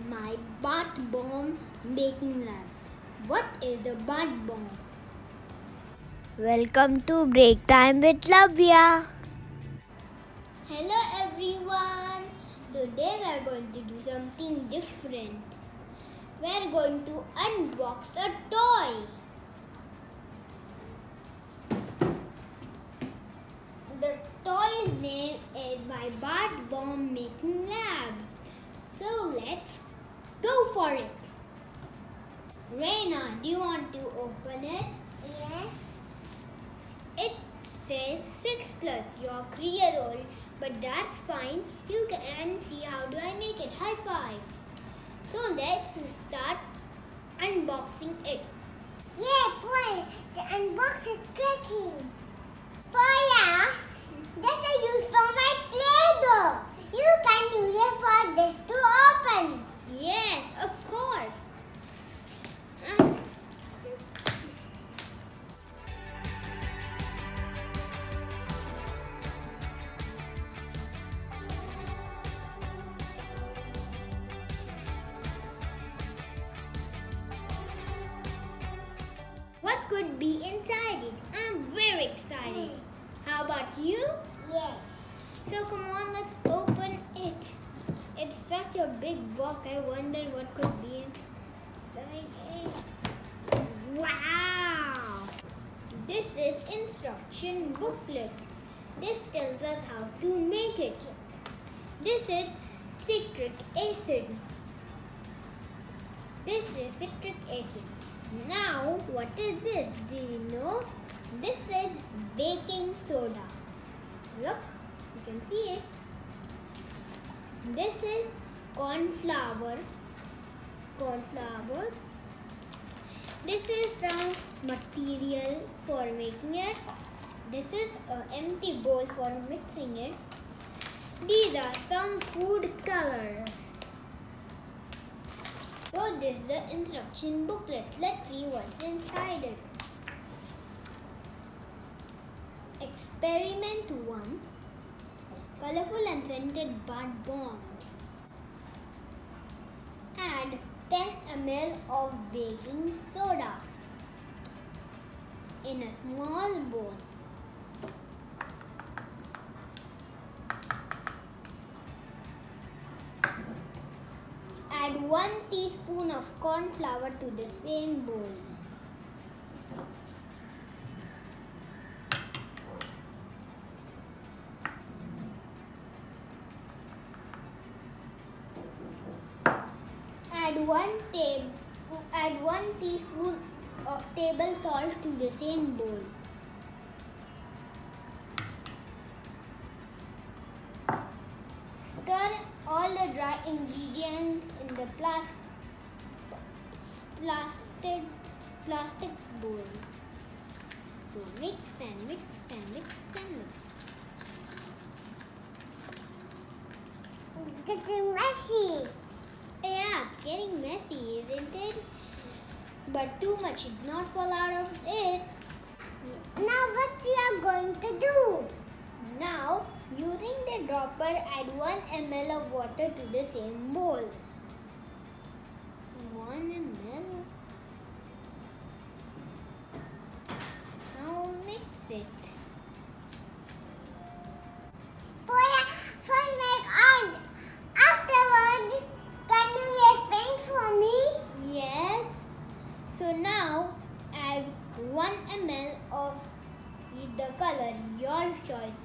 my bath bomb making lab. What is a bath bomb? Welcome to Break Time with Lavya. Hello everyone. Today we are going to do something different. We are going to unbox a toy. The toy's name is my bath bomb making lab. So let's go for it. Reina, do you want to open it? Yes. It says 6 plus. You're 3 years old, but that's fine. You can see how do I make it. High five. So let's start unboxing it. Yeah, boy, the unbox is cracking. Boya, this is used for my Play-Doh. You can use it for this to open. Yes, of course. What could be inside it? I'm very excited. How about you? Yes. So come on, let's open it. It's such a big box. I wonder what could be inside it. Wow! This is instruction booklet. This tells us how to make it. This is citric acid. This is citric acid. Now, what is this? Do you know? This is baking soda. Look, you can see it. This is corn flour. This is some material for making it. This is an empty bowl for mixing it. These are some food colors. So this is the instruction booklet. Let's see what's inside it. Experiment 1. Colorful and scented bath bombs. Add 10 ml of baking soda in a small bowl. Add 1 teaspoon of corn flour to the same bowl. Add 1 teaspoon of table salt to the same bowl. Stir all the dry ingredients in the plastic bowl. So mix and mix and mix and mix. It's getting messy. Yeah, it's getting messy, isn't it? But too much should not fall out of it. Now what we are going to do? Now, using the dropper, add 1 ml of water to the same bowl. 1 ml. Now mix it. Boya, first make on. Afterwards, can you explain for me? Yes. So now, add 1 ml of the color, your choice.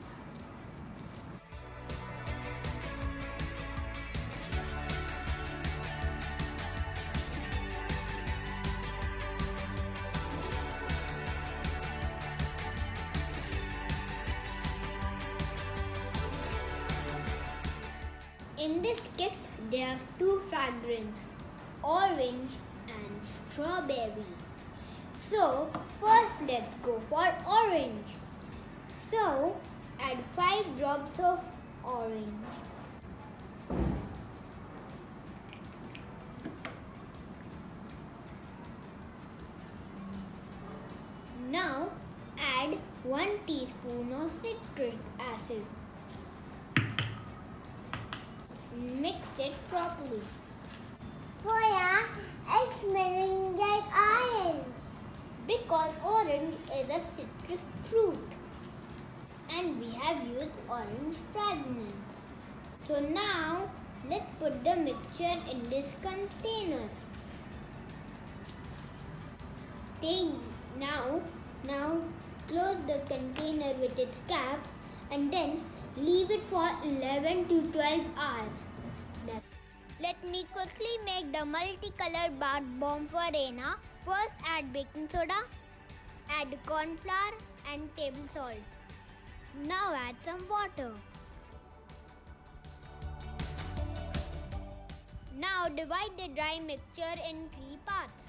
In this kit, there are 2 fragrances, orange and strawberry. So, first let's go for orange. So, add 5 drops of orange. Now, add 1 teaspoon of citric acid. Mix it properly. Poya, it's smelling like orange. Because orange is a citric fruit and we have used orange fragments. So now let's put the mixture in this container. Now close the container with its cap and then leave it for 11 to 12 hours. Let me quickly make the multicolored bath bomb for Reina. First add baking soda, add corn flour and table salt. Now add some water. Now divide the dry mixture in 3 parts.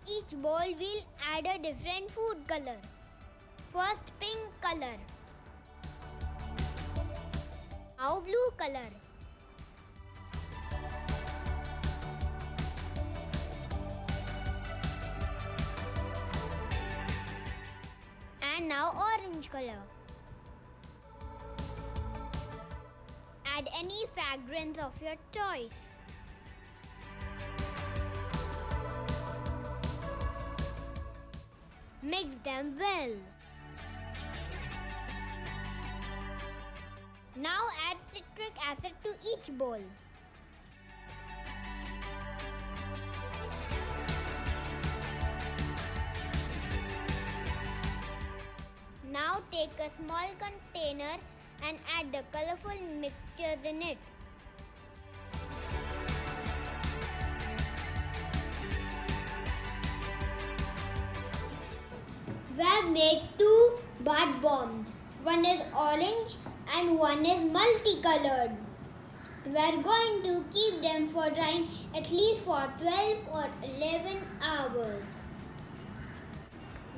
Each bowl will add a different food color. First pink color. Now blue color. And now orange color. Add any fragrance of your choice. Mix them well. Now add citric acid to each bowl. Now take a small container and add the colorful mixtures in it. We have made 2 bath bombs. One is orange and one is multicolored. We are going to keep them for drying at least for 12 or 11 hours.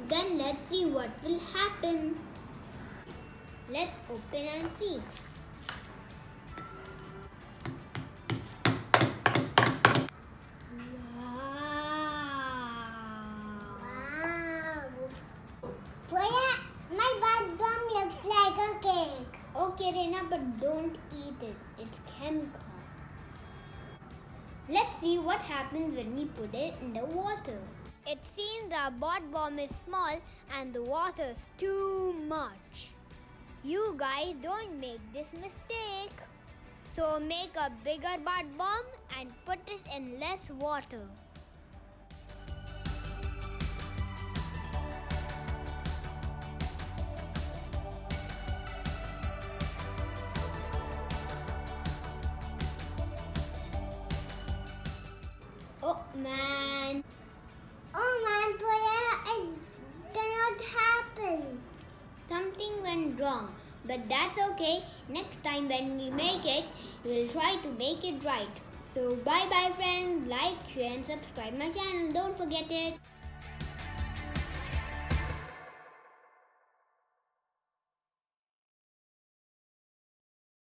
Then let's see what will happen. Let's open and see. Poya, my bath bomb looks like a cake. Okay, Reina, but don't eat it. It's chemical. Let's see what happens when we put it in the water. It seems our bath bomb is small and the water is too much. You guys don't make this mistake. So make a bigger bath bomb and put it in less water. Oh man. Oh man, Poya, it cannot happen. Something went wrong, but that's okay. Next time when we make it, we'll try to make it right. So bye bye friends, like, share and subscribe my channel. Don't forget it.